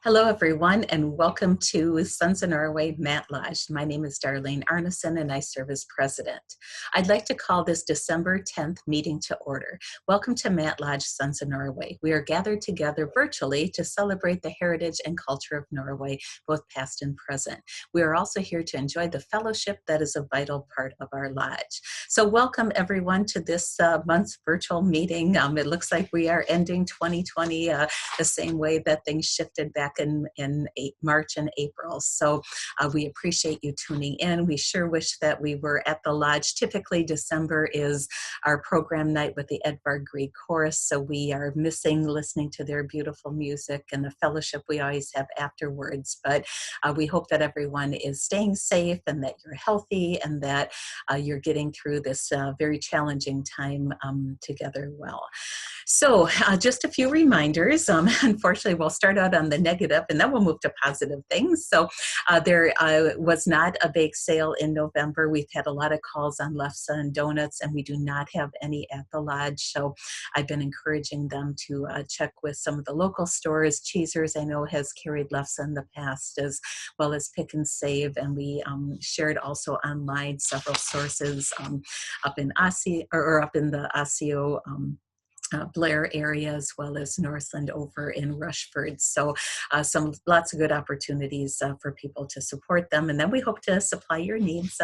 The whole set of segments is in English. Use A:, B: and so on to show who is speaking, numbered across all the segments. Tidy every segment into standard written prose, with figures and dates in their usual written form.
A: Hello, everyone, and welcome to Sons of Norway Mandt Lodge. My name is Darlene Arneson, and I serve as president. I'd like to call this December 10th meeting to order. Welcome to Mandt Lodge, Sons of Norway. We are gathered together virtually to celebrate the heritage and culture of Norway, both past and present. We are also here to enjoy the fellowship that is a vital part of our lodge. So welcome, everyone, to this month's virtual meeting. It looks like we are ending 2020 the same way that things shifted back in March and April. So we appreciate you tuning in. We sure wish that we were at the lodge. Typically December is our program night with the Edvard Grieg Chorus, so we are missing listening to their beautiful music and the fellowship we always have afterwards. But we hope that everyone is staying safe and that you're healthy and that you're getting through this very challenging time together well. So just a few reminders. Unfortunately, we'll start out on the negative and then we'll move to positive things. So there was not a bake sale in November. We've had a lot of calls on lefse and donuts, and we do not have any at the lodge. So I've been encouraging them to check with some of the local stores. Cheesers, I know, has carried lefse in the past, as well as Pick and Save. And we shared also online several sources up in Osseo, or up in the Osseo Blair area, as well as Northland over in Rushford. So lots of good opportunities for people to support them. And then we hope to supply your needs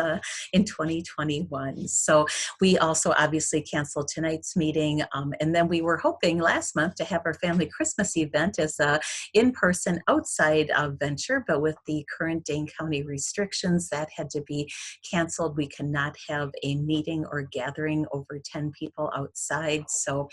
A: in 2021. So we also obviously canceled tonight's meeting. And then we were hoping last month to have our family Christmas event as a in-person outside venture, but with the current Dane County restrictions, that had to be canceled. We cannot have a meeting or gathering over 10 people outside. So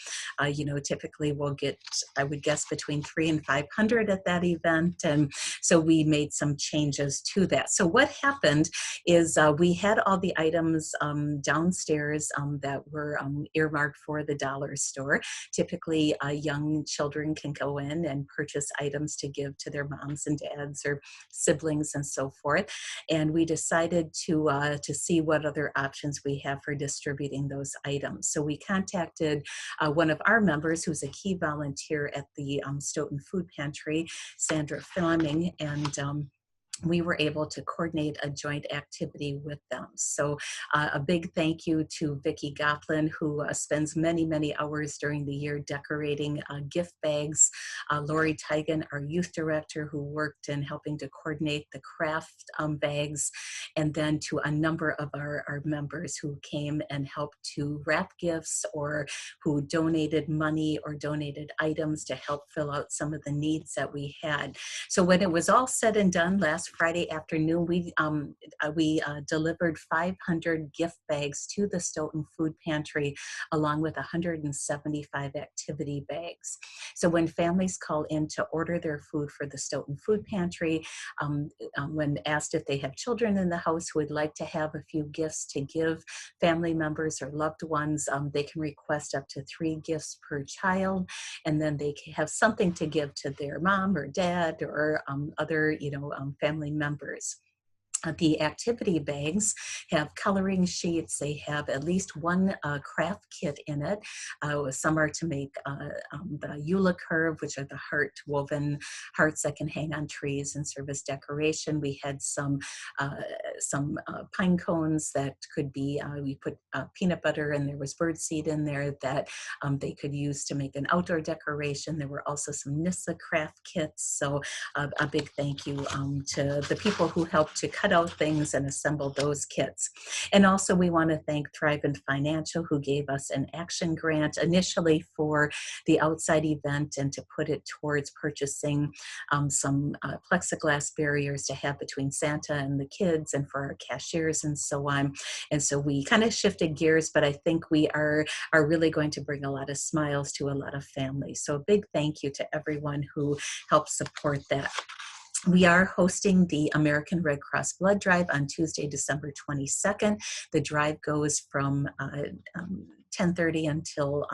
A: typically we'll get, I would guess, between 300 and 500 at that event. And so we made some changes to that. So what happened is we had all the items downstairs that were earmarked for the dollar store. Typically, young children can go in and purchase items to give to their moms and dads or siblings and so forth. And we decided to see what other options we have for distributing those items. So we contacted one of our members, who's a key volunteer at the Stoughton Food Pantry, Sandra Fleming, and we were able to coordinate a joint activity with them. So a big thank you to Vicki Goplin, who spends many, many hours during the year decorating gift bags. Lori Tigan, our youth director, who worked in helping to coordinate the craft bags. And then to a number of our members who came and helped to wrap gifts, or who donated money or donated items to help fill out some of the needs that we had. So when it was all said and done last Friday afternoon, we delivered 500 gift bags to the Stoughton Food Pantry, along with 175 activity bags. So when families call in to order their food for the Stoughton Food Pantry, when asked if they have children in the house who would like to have a few gifts to give family members or loved ones, they can request up to 3 gifts per child, and then they can have something to give to their mom or dad or other family members. The activity bags have coloring sheets. They have at least one craft kit in it. Some are to make the Eula curve, which are the heart woven hearts that can hang on trees and serve as decoration. We had some pine cones that could be, we put peanut butter, and there was birdseed in there that they could use to make an outdoor decoration. There were also some Nissa craft kits. So a big thank you to the people who helped to cut out things and assemble those kits. And also we want to thank Thrivent Financial, who gave us an action grant initially for the outside event and to put it towards purchasing some plexiglass barriers to have between Santa and the kids and for our cashiers and so on. And so we kind of shifted gears, but I think we are really going to bring a lot of smiles to a lot of families. So a big thank you to everyone who helped support that. We are hosting the American Red Cross Blood Drive on Tuesday, December 22nd. The drive goes from 10:30 until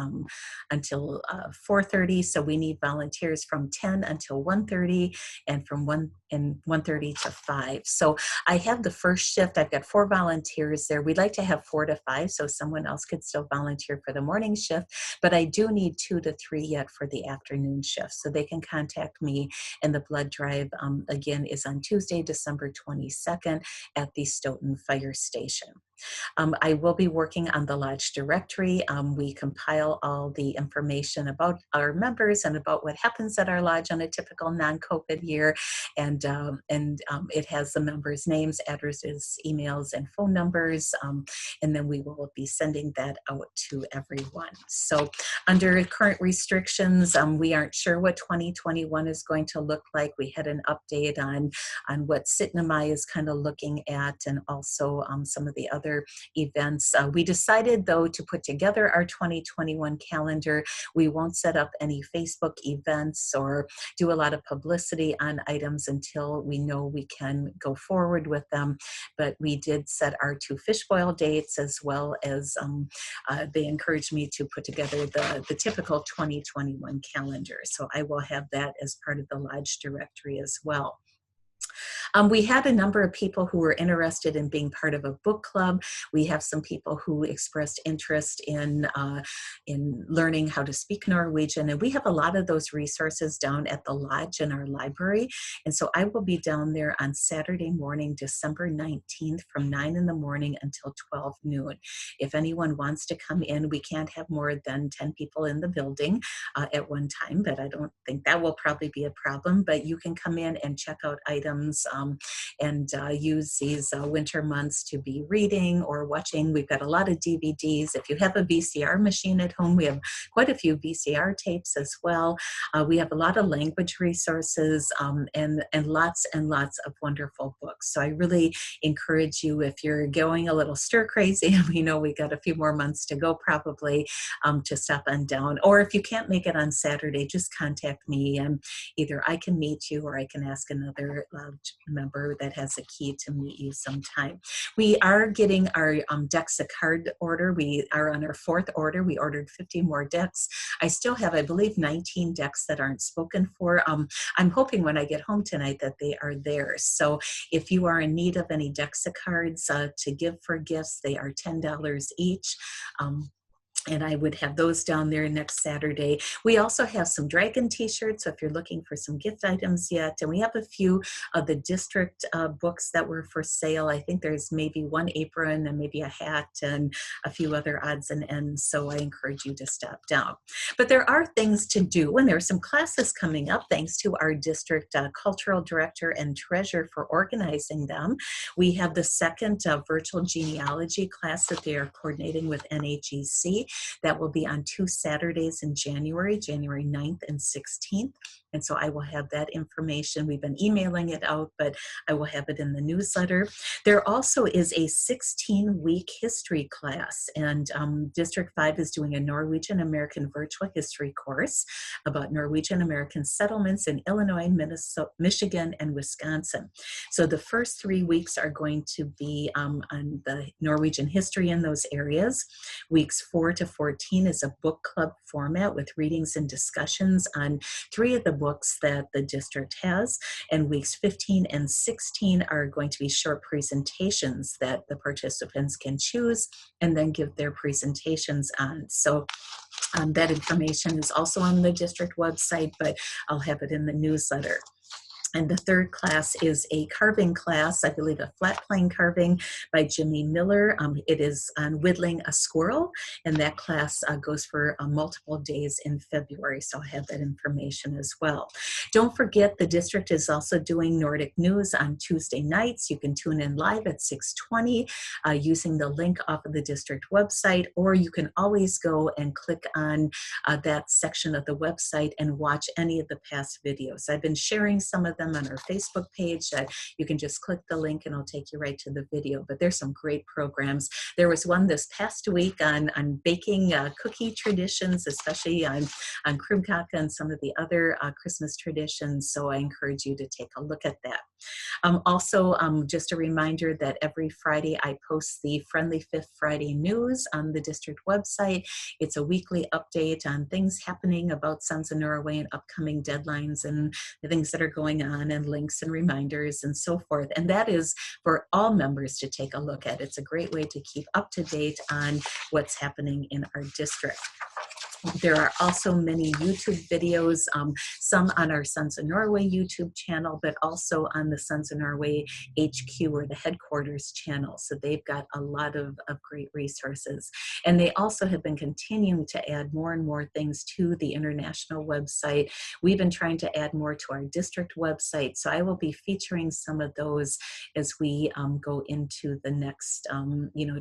A: 4:30. So we need volunteers from 10 until 1:30 and from 1:30 to 5. So I have the first shift. I've got 4 volunteers there. We'd like to have 4 to 5, so someone else could still volunteer for the morning shift, but I do need 2 to 3 yet for the afternoon shift. So they can contact me, and the blood drive, again, is on Tuesday, December 22nd at the Stoughton Fire Station. I will be working on the lodge directory. We compile all the information about our members and about what happens at our lodge on a typical non-COVID year. And it has the members' names, addresses, emails, and phone numbers. And then we will be sending that out to everyone. So under current restrictions, we aren't sure what 2021 is going to look like. We had an update on what Sitnamai is kind of looking at, and also some of the other events. We decided, though, to put together our 2021 calendar. We won't set up any Facebook events or do a lot of publicity on items until we know we can go forward with them. But we did set our 2 fish boil dates, as well as they encouraged me to put together the typical 2021 calendar. So I will have that as part of the lodge directory as well. We had a number of people who were interested in being part of a book club. We have some people who expressed interest in learning how to speak Norwegian, and we have a lot of those resources down at the lodge in our library. And so I will be down there on Saturday morning, December 19th, from 9 in the morning until 12 noon. If anyone wants to come in, we can't have more than 10 people in the building at one time, but I don't think that will probably be a problem. But you can come in and check out items and use these winter months to be reading or watching. We've got a lot of DVDs. If you have a VCR machine at home, we have quite a few VCR tapes as well. We have a lot of language resources and lots of wonderful books. So I really encourage you, if you're going a little stir crazy, and we know we got a few more months to go probably, to stop on down. Or if you can't make it on Saturday, just contact me, and either I can meet you or I can ask another member that has a key to meet you sometime. We are getting our decks of card order. We are on our 4th order. We ordered 50 more decks. I still have, I believe, 19 decks that aren't spoken for. I'm hoping when I get home tonight that they are there. So if you are in need of any decks of cards to give for gifts, they are $10 each. And I would have those down there next Saturday. We also have some dragon t-shirts, so if you're looking for some gift items yet, and we have a few of the district books that were for sale. I think there's maybe 1 apron and maybe a hat and a few other odds and ends, so I encourage you to stop down. But there are things to do, and there are some classes coming up, thanks to our district cultural director and treasurer for organizing them. We have the 2nd virtual genealogy class that they are coordinating with NAGC. That will be on 2 Saturdays in January 9th and 16th. And so I will have that information. We've been emailing it out, but I will have it in the newsletter. There also is a 16-week history class, and District 5 is doing a Norwegian American virtual history course about Norwegian American settlements in Illinois, Minnesota, Michigan, and Wisconsin. So the first 3 weeks are going to be on the Norwegian history in those areas. Weeks 4 to 14 is a book club format with readings and discussions on 3 of the books that the district has, and weeks 15 and 16 are going to be short presentations that the participants can choose and then give their presentations on. So that information is also on the district website, but I'll have it in the newsletter. And the 3rd class is a carving class, I believe a flat plane carving by Jimmy Miller. It is on whittling a squirrel, and that class goes for multiple days in February, so I'll have that information as well. Don't forget, the district is also doing Nordic News on Tuesday nights. You can tune in live at 6:20 using the link off of the district website, or you can always go and click on that section of the website and watch any of the past videos. I've been sharing some of them on our Facebook page that you can just click the link and it'll take you right to the video. But there's some great programs. There was one this past week on baking cookie traditions, especially on krumkake and some of the other Christmas traditions. So I encourage you to take a look at that. Also, just a reminder that every Friday I post the Friendly Fifth Friday news on the district website. It's a weekly update on things happening about Sons of Norway and upcoming deadlines and the things that are going on, and links and reminders and so forth. And that is for all members to take a look at. It's a great way to keep up to date on what's happening in our district. There are also many YouTube videos, some on our Sons of Norway YouTube channel, but also on the Sons of Norway HQ or the headquarters channel. So they've got a lot of great resources. And they also have been continuing to add more and more things to the international website. We've been trying to add more to our district website. So I will be featuring some of those as we go into the next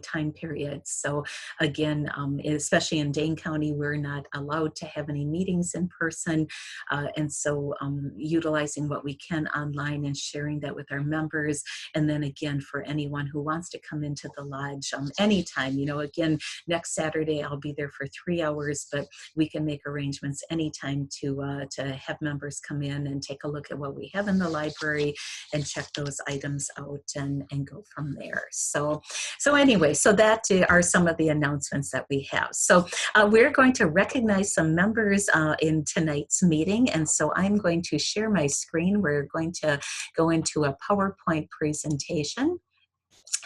A: time period. So again, especially in Dane County, we're not allowed to have any meetings in person. And so utilizing what we can online and sharing that with our members. And then again, for anyone who wants to come into the lodge anytime, again, next Saturday, I'll be there for 3 hours, but we can make arrangements anytime to have members come in and take a look at what we have in the library and check those items out and go from there. So anyway, so that are some of the announcements that we have. So we're going to recognize some members in tonight's meeting. And so I'm going to share my screen. We're going to go into a PowerPoint presentation.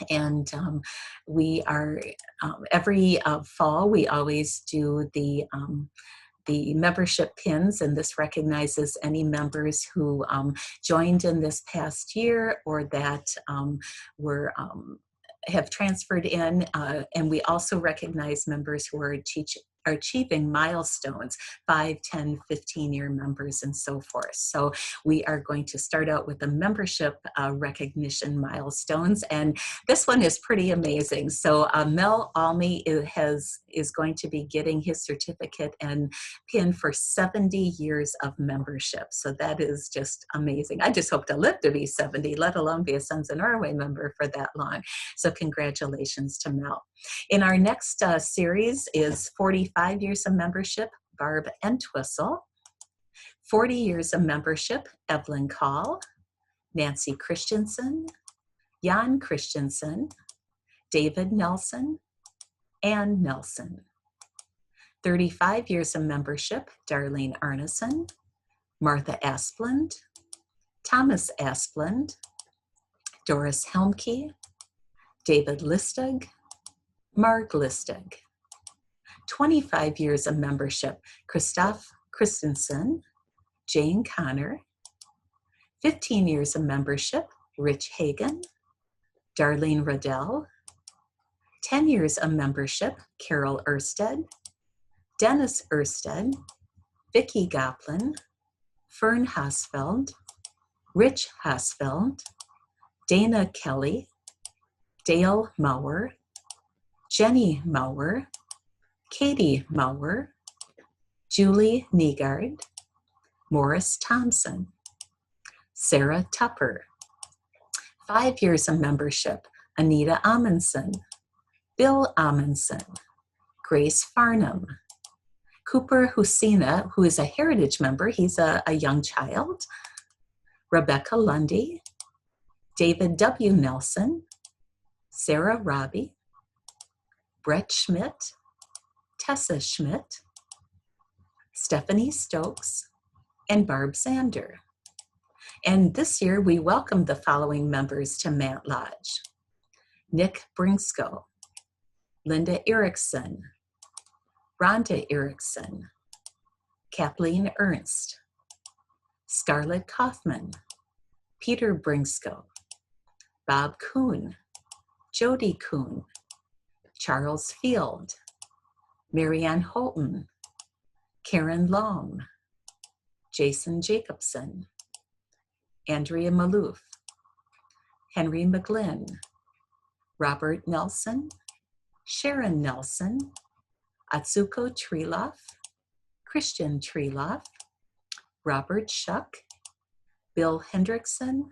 A: And we are, every fall, we always do the membership pins, and this recognizes any members who joined in this past year or that were have transferred in, and we also recognize members who are achieving milestones, 5, 10, 15-year members and so forth. So we are going to start out with the membership recognition milestones, and this one is pretty amazing. So Mel Almy is going to be getting his certificate and pin for 70 years of membership. So that is just amazing. I just hope to live to be 70, let alone be a Sons of Norway member for that long. So congratulations to Mel. In our next series is 45 years of membership, Barb Entwistle. 40 years of membership, Evelyn Call, Nancy Christensen, Jan Christensen, David Nelson, Ann Nelson. 35 years of membership, Darlene Arneson, Martha Asplund, Thomas Asplund, Doris Helmke, David Listig, Marg Listig. 25 years of membership, Christoph Christensen, Jane Connor. 15 years of membership, Rich Hagen, Darlene Riddell. 10 years of membership, Carol Ersted, Dennis Ersted, Vicki Goplin, Fern Hasfeld, Rich Hasfeld, Dana Kelly, Dale Mauer, Jenny Mauer, Katie Mauer, Julie Negard, Morris Thompson, Sarah Tupper. 5 years of membership, Anita Amundsen, Bill Amundsen, Grace Farnham, Cooper Husina, who is a heritage member, he's a young child, Rebecca Lundy, David W. Nelson, Sarah Robbie, Brett Schmidt, Tessa Schmidt, Stephanie Stokes, and Barb Sander. And this year we welcome the following members to Mandt Lodge: Nick Brinsko, Linda Erickson, Rhonda Erickson, Kathleen Ernst, Scarlett Kaufman, Peter Brinsko, Bob Kuhn, Jody Kuhn, Charles Field, Marianne Holton, Karen Long, Jason Jacobson, Andrea Maloof, Henry McGlynn, Robert Nelson, Sharon Nelson, Atsuko Treloff, Christian Treloff, Robert Shuck, Bill Hendrickson,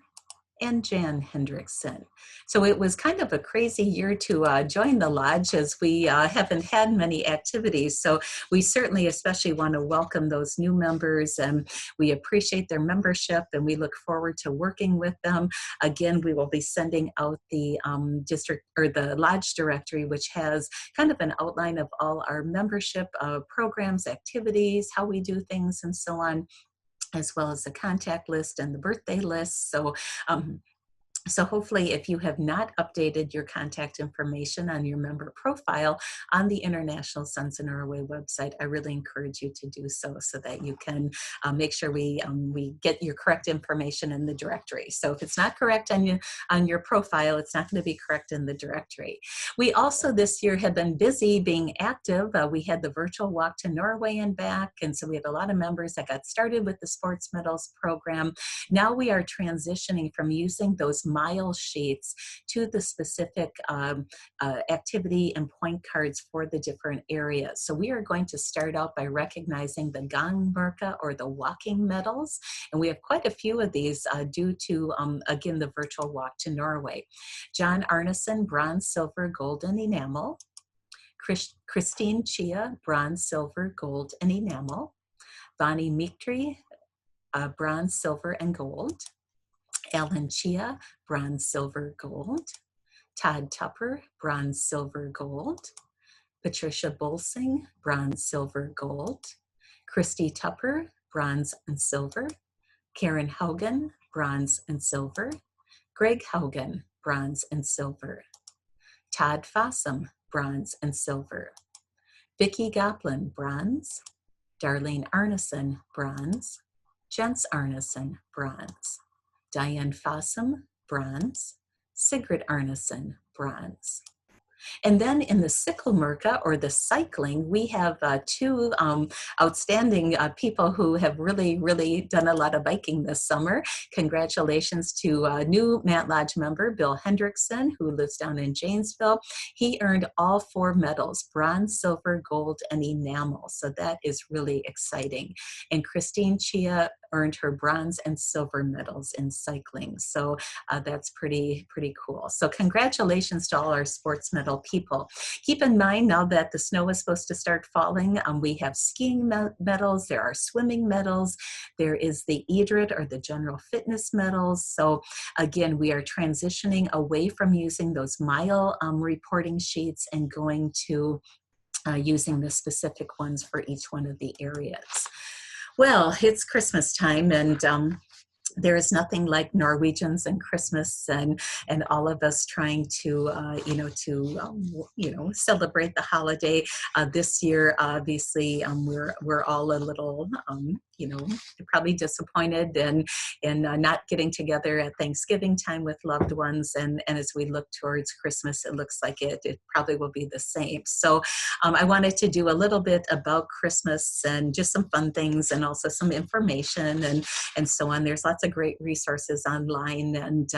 A: and Jan Hendrickson. So it was kind of a crazy year to join the lodge, as we haven't had many activities. So we certainly especially want to welcome those new members, and we appreciate their membership, and we look forward to working with them. Again, we will be sending out the district or the lodge directory, which has kind of an outline of all our membership programs, activities, how we do things, and so on, as well as the contact list and the birthday list. So hopefully, if you have not updated your contact information on your member profile on the International Sons of Norway website, I really encourage you to do so, so that you can make sure we get your correct information in the directory. So if it's not correct on your profile, it's not going to be correct in the directory. We also this year have been busy being active. We had the virtual walk to Norway and back, and so we had a lot of members that got started with the sports medals program. Now we are transitioning from using those mile sheets to the specific activity and point cards for the different areas. So we are going to start out by recognizing the gangmerka, or the walking medals, and we have quite a few of these due to, again, the virtual walk to Norway. John Arneson, bronze, silver, gold, and enamel. Christine Chia, bronze, silver, gold, and enamel. Bonnie Miktri, bronze, silver, and gold. Alan Chia, bronze, silver, gold. Todd Tupper, bronze, silver, gold. Patricia Bolsing, bronze, silver, gold. Christy Tupper, bronze and silver. Karen Haugen, bronze and silver. Greg Haugen, bronze and silver. Todd Fossum, bronze and silver. Vicki Goplin, bronze. Darlene Arneson, bronze. Jens Arneson, bronze. Diane Fossum, bronze. Sigrid Arneson, bronze. And then in the Cyclemerca, or the cycling, we have two outstanding people who have really done a lot of biking this summer. Congratulations to a new Mandt Lodge member, Bill Hendrickson, who lives down in Janesville. He earned all 4 medals: bronze, silver, gold, and enamel. So that is really exciting. And Christine Chia earned her bronze and silver medals in cycling. So that's pretty cool. So congratulations to all our sports medal people. Keep in mind, now that the snow is supposed to start falling, we have skiing medals, there are swimming medals, there is the EDRIT, or the general fitness medals. So again, we are transitioning away from using those mile reporting sheets and going to using the specific ones for each one of the areas. Well, it's Christmas time, and there is nothing like Norwegians and Christmas, and all of us trying to celebrate the holiday. This year, obviously, we're all a little probably disappointed in not getting together at Thanksgiving time with loved ones, and as we look towards Christmas, it looks like it probably will be the same. So I wanted to do a little bit about Christmas and just some fun things, and also some information and so on. There's lots of great resources online, and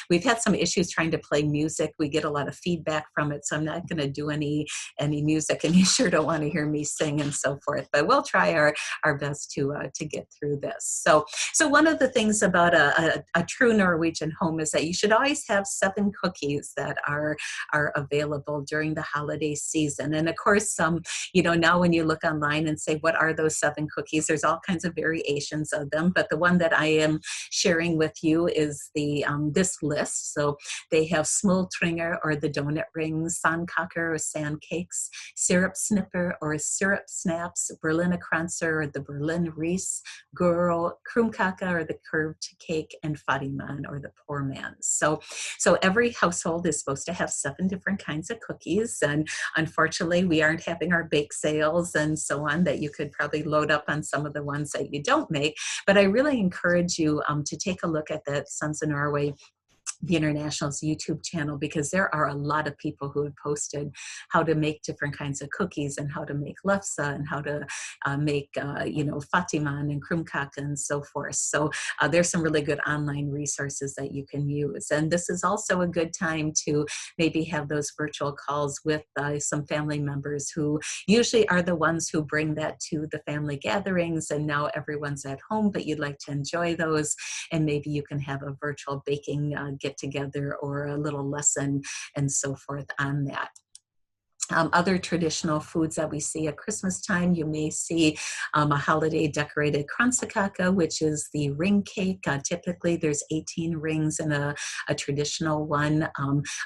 A: we've had some issues trying to play music. We get a lot of feedback from it, so I'm not going to do any music, and you sure don't want to hear me sing and so forth, but we'll try our best to get through this. So one of the things about a true Norwegian home is that you should always have 7 cookies that are available during the holiday season. And of course, now when you look online and say, what are those 7 cookies? There's all kinds of variations of them, but the one that I am sharing with you is this list. So they have smultringer, or the donut rings, sandkaker, or sand cakes, syrup snipper, or syrup snaps, Berliner Kranzer, or the Berlin Ries, Guro, krumkaka, or the curved cake, and fadiman, or the poor man. So every household is supposed to have 7 different kinds of cookies, and unfortunately we aren't having our bake sales and so on, that you could probably load up on some of the ones that you don't make. But I really encourage you to take a look at that Sons of Norway the International's YouTube channel, because there are a lot of people who have posted how to make different kinds of cookies and how to make lefse and how to make, fatiman and krumkake and so forth. So there's some really good online resources that you can use. And this is also a good time to maybe have those virtual calls with some family members who usually are the ones who bring that to the family gatherings, and now everyone's at home, but you'd like to enjoy those, and maybe you can have a virtual baking get together or a little lesson and so forth on that. Other traditional foods that we see at Christmas time, you may see a holiday decorated kransekake, which is the ring cake. Typically there's 18 rings in a traditional one.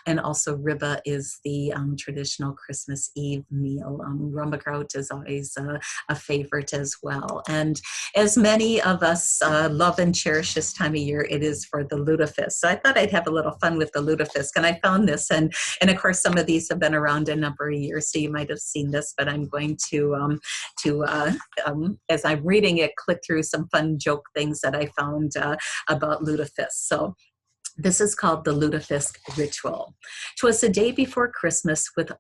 A: And also ribba is the traditional Christmas Eve meal. Rummagrout is always a favorite as well. And as many of us love and cherish this time of year, it is for the lutefisk. So I thought I'd have a little fun with the lutefisk, and I found this, and of course some of these have been around a number of years, so you might have seen this, but I'm going to as I'm reading it, click through some fun joke things that I found about lutefisk. So this is called the lutefisk ritual. 'Twas the day before Christmas, with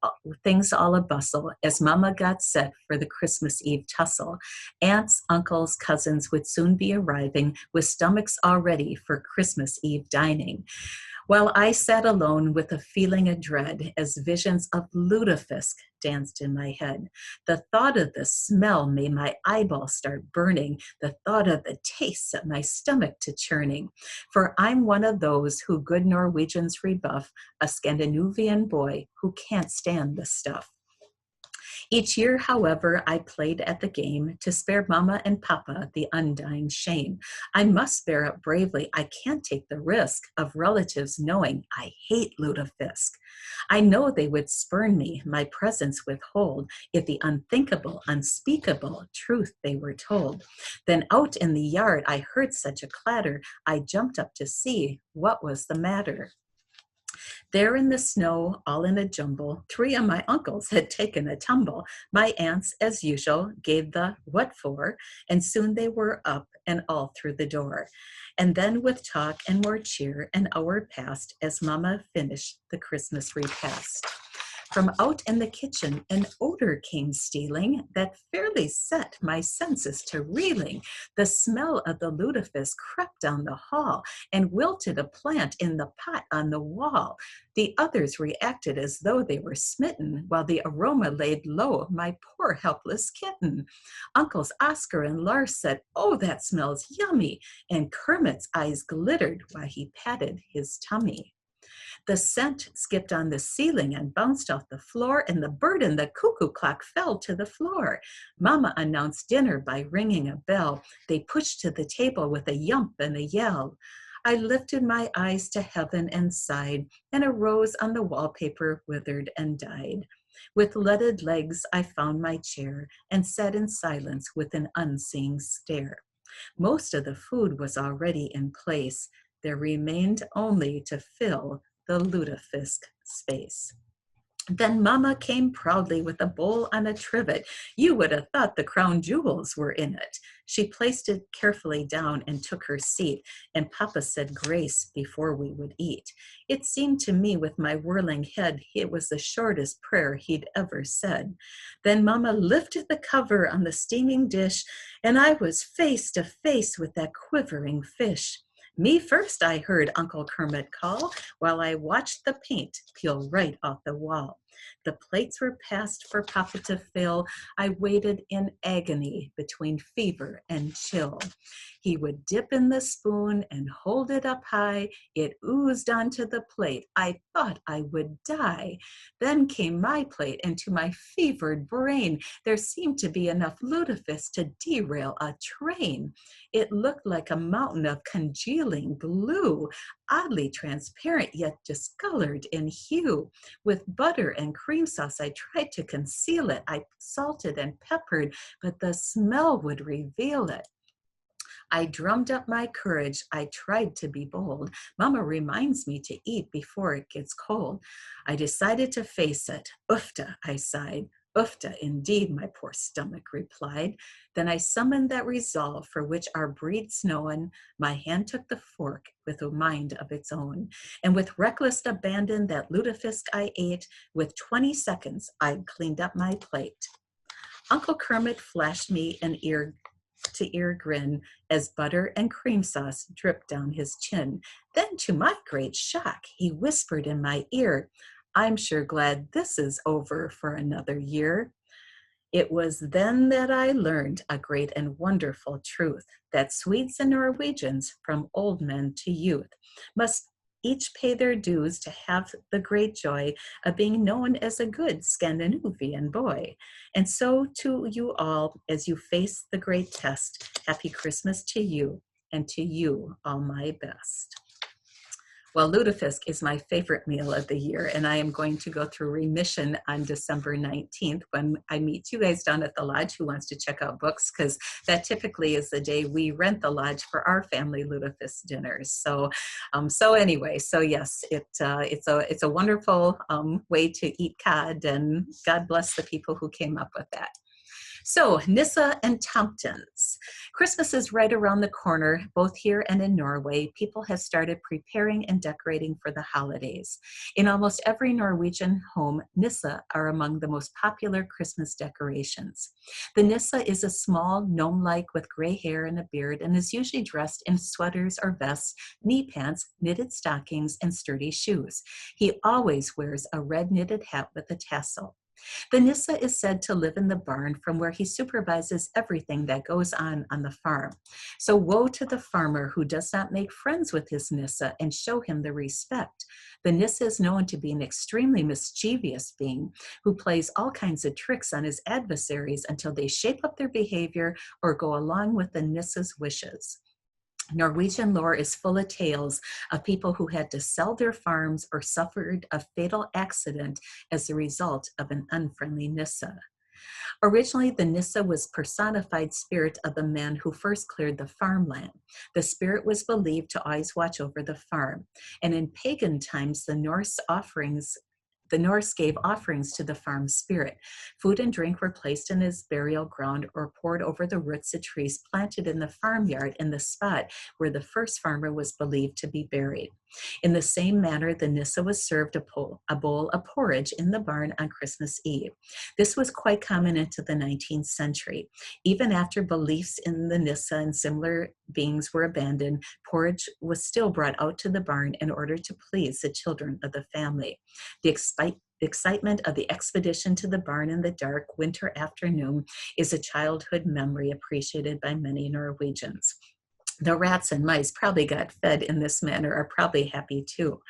A: things all a bustle, as Mama got set for the Christmas Eve tussle. Aunts, uncles, cousins would soon be arriving, with stomachs all ready for Christmas Eve dining. While I sat alone with a feeling of dread, as visions of lutefisk danced in my head. The thought of the smell made my eyeballs start burning. The thought of the taste set my stomach to churning. For I'm one of those who good Norwegians rebuff, a Scandinavian boy who can't stand the stuff. Each year, however, I played at the game to spare Mama and Papa the undying shame. I must bear up bravely. I can't take the risk of relatives knowing I hate lutefisk. I know they would spurn me, my presence withhold, if the unthinkable, unspeakable truth they were told. Then out in the yard I heard such a clatter, I jumped up to see what was the matter. There in the snow, all in a jumble, 3 of my uncles had taken a tumble. My aunts, as usual, gave the what for, and soon they were up and all through the door. And then with talk and more cheer, an hour passed as Mama finished the Christmas repast. From out in the kitchen, an odor came stealing that fairly set my senses to reeling. The smell of the lutefisk crept down the hall and wilted a plant in the pot on the wall. The others reacted as though they were smitten, while the aroma laid low my poor helpless kitten. Uncles Oscar and Lars said, "Oh, that smells yummy," and Kermit's eyes glittered while he patted his tummy. The scent skipped on the ceiling and bounced off the floor, and the bird in the cuckoo clock fell to the floor. Mama announced dinner by ringing a bell. They pushed to the table with a yump and a yell. I lifted my eyes to heaven and sighed, and a rose on the wallpaper withered and died. With leaded legs, I found my chair and sat in silence with an unseeing stare. Most of the food was already in place. There remained only to fill the lutefisk space. Then Mama came proudly with a bowl on a trivet. You would have thought the crown jewels were in it. She placed it carefully down and took her seat, and Papa said grace before we would eat. It seemed to me with my whirling head it was the shortest prayer he'd ever said. Then Mama lifted the cover on the steaming dish, and I was face to face with that quivering fish. Me first, I heard Uncle Kermit call, while I watched the paint peel right off the wall. The plates were passed for Papa to fill. I waited in agony between fever and chill. He would dip in the spoon and hold it up high. It oozed onto the plate. I thought I would die. Then came my plate, and to my fevered brain, there seemed to be enough lutefisk to derail a train. It looked like a mountain of congealing glue, oddly transparent yet discolored in hue. With butter and cream sauce, I tried to conceal it. I salted and peppered, but the smell would reveal it. I drummed up my courage. I tried to be bold. Mama reminds me to eat before it gets cold. I decided to face it. Oofta, I sighed. Oofta, indeed, my poor stomach replied. Then I summoned that resolve for which our breed's known. My hand took the fork with a mind of its own, and with reckless abandon that lutefisk I ate. With 20 seconds, I'd cleaned up my plate. Uncle Kermit flashed me an ear to ear grin as butter and cream sauce dripped down his chin. Then, to my great shock, he whispered in my ear, I'm sure glad this is over for another year. It was then that I learned a great and wonderful truth, that Swedes and Norwegians, from old men to youth, must each pay their dues to have the great joy of being known as a good Scandinavian boy. And so to you all, as you face the great test, happy Christmas to you, and to you all my best. Well, lutefisk is my favorite meal of the year, and I am going to go through remission on December 19th when I meet you guys down at the lodge who wants to check out books, because that typically is the day we rent the lodge for our family lutefisk dinners. So anyway, so yes, it's a wonderful way to eat cod, and God bless the people who came up with that. So, Nissa and Tomtins. Christmas is right around the corner, both here and in Norway. People have started preparing and decorating for the holidays. In almost every Norwegian home, Nissa are among the most popular Christmas decorations. The Nissa is a small gnome-like with gray hair and a beard and is usually dressed in sweaters or vests, knee pants, knitted stockings, and sturdy shoes. He always wears a red knitted hat with a tassel. The Nissa is said to live in the barn from where he supervises everything that goes on the farm. So woe to the farmer who does not make friends with his Nissa and show him the respect. The Nissa is known to be an extremely mischievous being who plays all kinds of tricks on his adversaries until they shape up their behavior or go along with the Nissa's wishes. Norwegian lore is full of tales of people who had to sell their farms or suffered a fatal accident as a result of an unfriendly Nissa. Originally, the Nissa was personified spirit of the man who first cleared the farmland. The spirit was believed to always watch over the farm. And in pagan times, the Norse gave offerings to the farm spirit. Food and drink were placed in his burial ground or poured over the roots of trees planted in the farmyard in the spot where the first farmer was believed to be buried. In the same manner, the Nissa was served a bowl of porridge in the barn on Christmas Eve. This was quite common into the 19th century. Even after beliefs in the Nissa and similar beings were abandoned, porridge was still brought out to the barn in order to please the children of the family. The excitement of the expedition to the barn in the dark winter afternoon is a childhood memory appreciated by many Norwegians. The rats and mice probably got fed in this manner are probably happy too.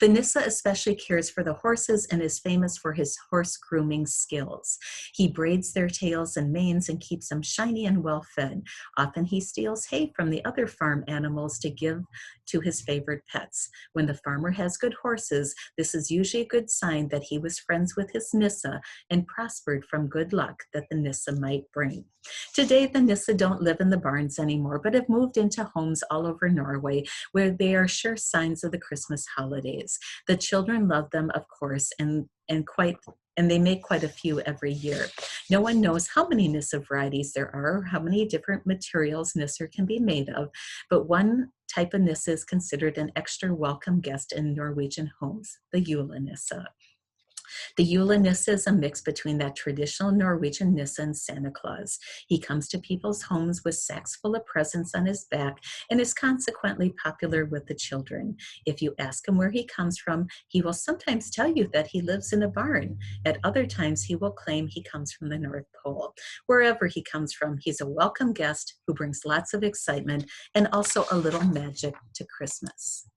A: The Nissa especially cares for the horses and is famous for his horse grooming skills. He braids their tails and manes and keeps them shiny and well fed. Often he steals hay from the other farm animals to give to his favorite pets. When the farmer has good horses, this is usually a good sign that he was friends with his Nissa and prospered from good luck that the Nissa might bring. Today, the Nissa don't live in the barns anymore, but have moved into homes all over Norway where they are sure signs of the Christmas holidays. The children love them, of course, and they make quite a few every year. No one knows how many Nissa varieties there are, or how many different materials Nissa can be made of, but one type of Nissa is considered an extra welcome guest in Norwegian homes, the Julenissa. The Yule Nissa is a mix between that traditional Norwegian Nissa and Santa Claus. He comes to people's homes with sacks full of presents on his back and is consequently popular with the children. If you ask him where he comes from, he will sometimes tell you that he lives in a barn. At other times, he will claim he comes from the North Pole. Wherever he comes from, he's a welcome guest who brings lots of excitement and also a little magic to Christmas.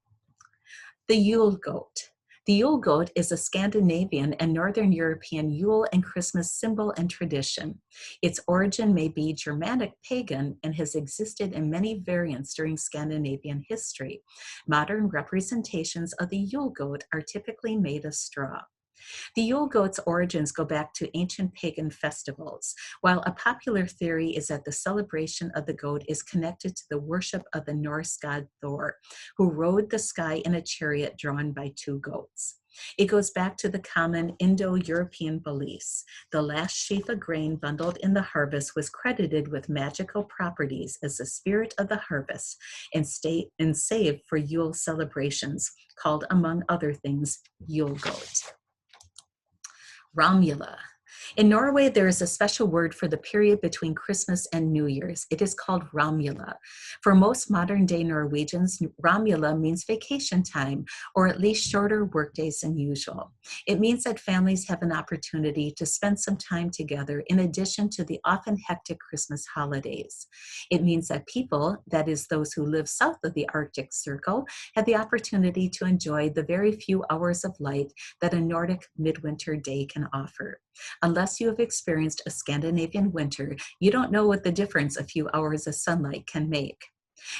A: The Yule Goat. The Yule goat is a Scandinavian and Northern European Yule and Christmas symbol and tradition. Its origin may be Germanic pagan and has existed in many variants during Scandinavian history. Modern representations of the Yule goat are typically made of straw. The Yule goat's origins go back to ancient pagan festivals, while a popular theory is that the celebration of the goat is connected to the worship of the Norse god Thor, who rode the sky in a chariot drawn by two goats. It goes back to the common Indo-European beliefs. The last sheaf of grain bundled in the harvest was credited with magical properties as the spirit of the harvest and saved for Yule celebrations, called among other things Yule goat. Romula. In Norway, there is a special word for the period between Christmas and New Year's. It is called Romula. For most modern-day Norwegians, Romula means vacation time, or at least shorter workdays than usual. It means that families have an opportunity to spend some time together in addition to the often hectic Christmas holidays. It means that people, that is those who live south of the Arctic Circle, have the opportunity to enjoy the very few hours of light that a Nordic midwinter day can offer. Unless you have experienced a Scandinavian winter, you don't know what the difference a few hours of sunlight can make.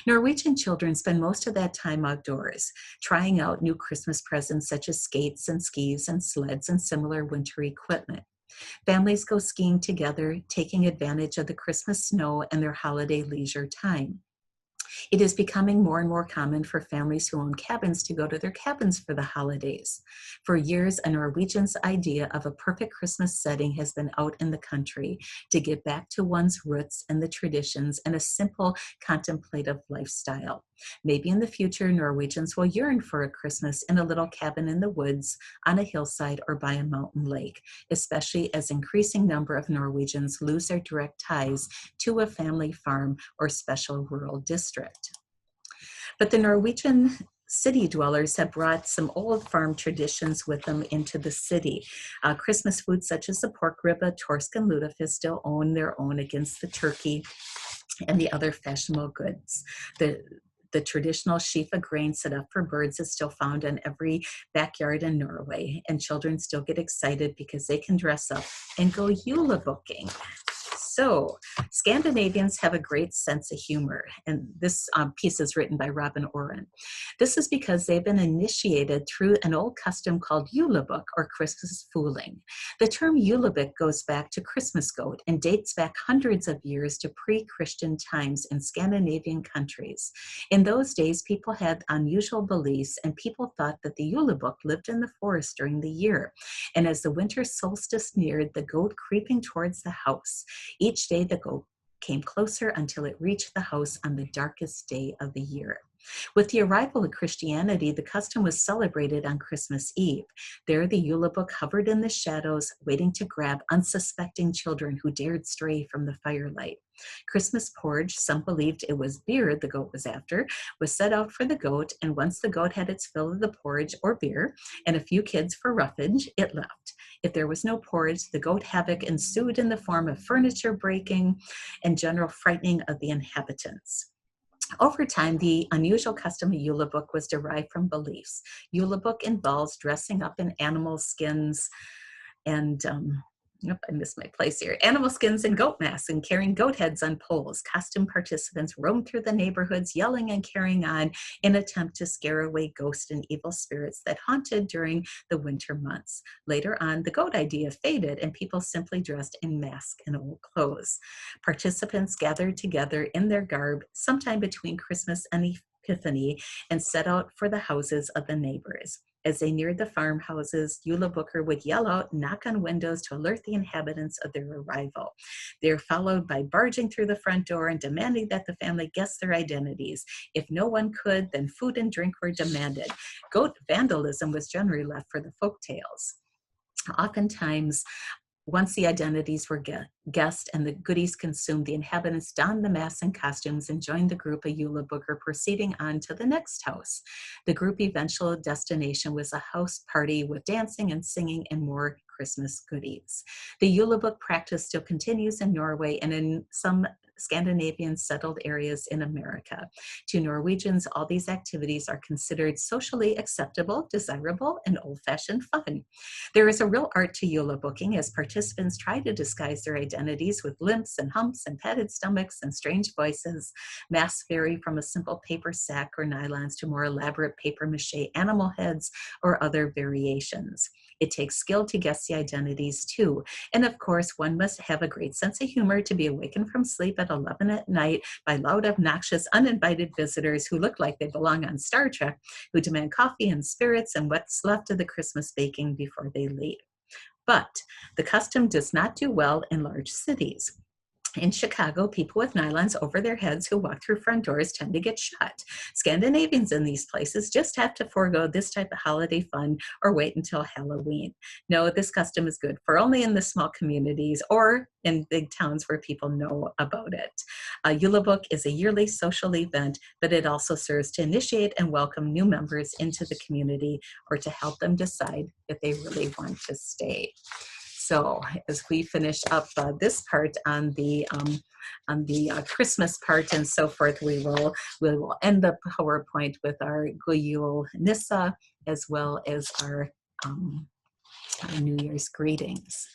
A: Norwegian children spend most of that time outdoors, trying out new Christmas presents such as skates and skis and sleds and similar winter equipment. Families go skiing together, taking advantage of the Christmas snow and their holiday leisure time. It is becoming more and more common for families who own cabins to go to their cabins for the holidays. For years, a Norwegian's idea of a perfect Christmas setting has been out in the country to get back to one's roots and the traditions and a simple contemplative lifestyle. Maybe in the future, Norwegians will yearn for a Christmas in a little cabin in the woods, on a hillside, or by a mountain lake, especially as increasing number of Norwegians lose their direct ties to a family farm or special rural district. But the Norwegian city dwellers have brought some old farm traditions with them into the city. Christmas foods such as the pork ribba, torsk, and lutefisk still own their own against the turkey and the other fashionable goods. The traditional sheaf of grain set up for birds is still found in every backyard in Norway, and children still get excited because they can dress up and go julebooking. So, Scandinavians have a great sense of humor, and this piece is written by Robin Oren. This is because they've been initiated through an old custom called julebuk, or Christmas fooling. The term julebuk goes back to Christmas goat and dates back hundreds of years to pre-Christian times in Scandinavian countries. In those days, people had unusual beliefs, and people thought that the julebuk lived in the forest during the year. And as the winter solstice neared, the goat creeping towards the house. Each day the goat came closer until it reached the house on the darkest day of the year. With the arrival of Christianity, the custom was celebrated on Christmas Eve. There, the julebuk hovered in the shadows, waiting to grab unsuspecting children who dared stray from the firelight. Christmas porridge, some believed it was beer the goat was after, was set out for the goat, and once the goat had its fill of the porridge or beer and a few kids for roughage, it left. If there was no porridge, the goat havoc ensued in the form of furniture breaking and general frightening of the inhabitants. Over time, the unusual custom of julebuk was derived from beliefs. Julebuk involves dressing up in animal skins and I missed my place here. Animal skins and goat masks and carrying goat heads on poles. Costume participants roam through the neighborhoods yelling and carrying on in an attempt to scare away ghosts and evil spirits that haunted during the winter months. Later on, the goat idea faded and people simply dressed in masks and old clothes. Participants gathered together in their garb sometime between Christmas and Epiphany and set out for the houses of the neighbors. As they neared the farmhouses, Julebooker would yell out, knock on windows to alert the inhabitants of their arrival. They are followed by barging through the front door and demanding that the family guess their identities. If no one could, then food and drink were demanded. Goat vandalism was generally left for the folk tales. Oftentimes, once the identities were guessed and the goodies consumed, the inhabitants donned the masks and costumes and joined the group of Julebooker, proceeding on to the next house. The group eventual destination was a house party with dancing and singing and more Christmas goodies. The Julebuk practice still continues in Norway and in some Scandinavian settled areas in America. To Norwegians, all these activities are considered socially acceptable, desirable, and old-fashioned fun. There is a real art to julebooking as participants try to disguise their identities with limps and humps and padded stomachs and strange voices. Masks vary from a simple paper sack or nylons to more elaborate paper mache animal heads or other variations. It takes skill to guess the identities too. And of course, one must have a great sense of humor to be awakened from sleep at 11 at night by loud, obnoxious, uninvited visitors who look like they belong on Star Trek, who demand coffee and spirits and what's left of the Christmas baking before they leave. But the custom does not do well in large cities. In Chicago, people with nylons over their heads who walk through front doors tend to get shot. Scandinavians in these places just have to forego this type of holiday fun or wait until Halloween. No, this custom is good for only in the small communities or in big towns where people know about it. Yule Book is a yearly social event, but it also serves to initiate and welcome new members into the community or to help them decide if they really want to stay. So as we finish up this part on the Christmas part and so forth, we will end the PowerPoint with our Guyul Nissa as well as our New Year's greetings.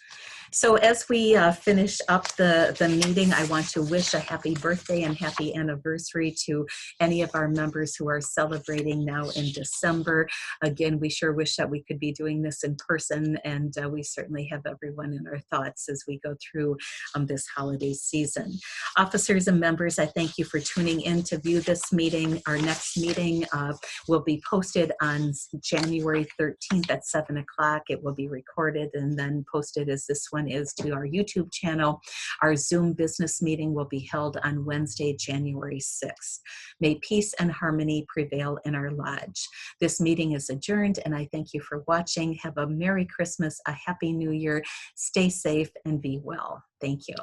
A: So as we finish up the meeting, I want to wish a happy birthday and happy anniversary to any of our members who are celebrating now in December. Again, we sure wish that we could be doing this in person, and we certainly have everyone in our thoughts as we go through this holiday season. Officers and members, I thank you for tuning in to view this meeting. Our next meeting will be posted on January 13th at 7 o'clock. It will be recorded and then posted as this one is to our YouTube channel. Our Zoom business meeting will be held on Wednesday, January 6th. May peace and harmony prevail in our lodge. This meeting is adjourned, and I thank you for watching. Have a Merry Christmas, a Happy New Year. Stay safe and be well. Thank you.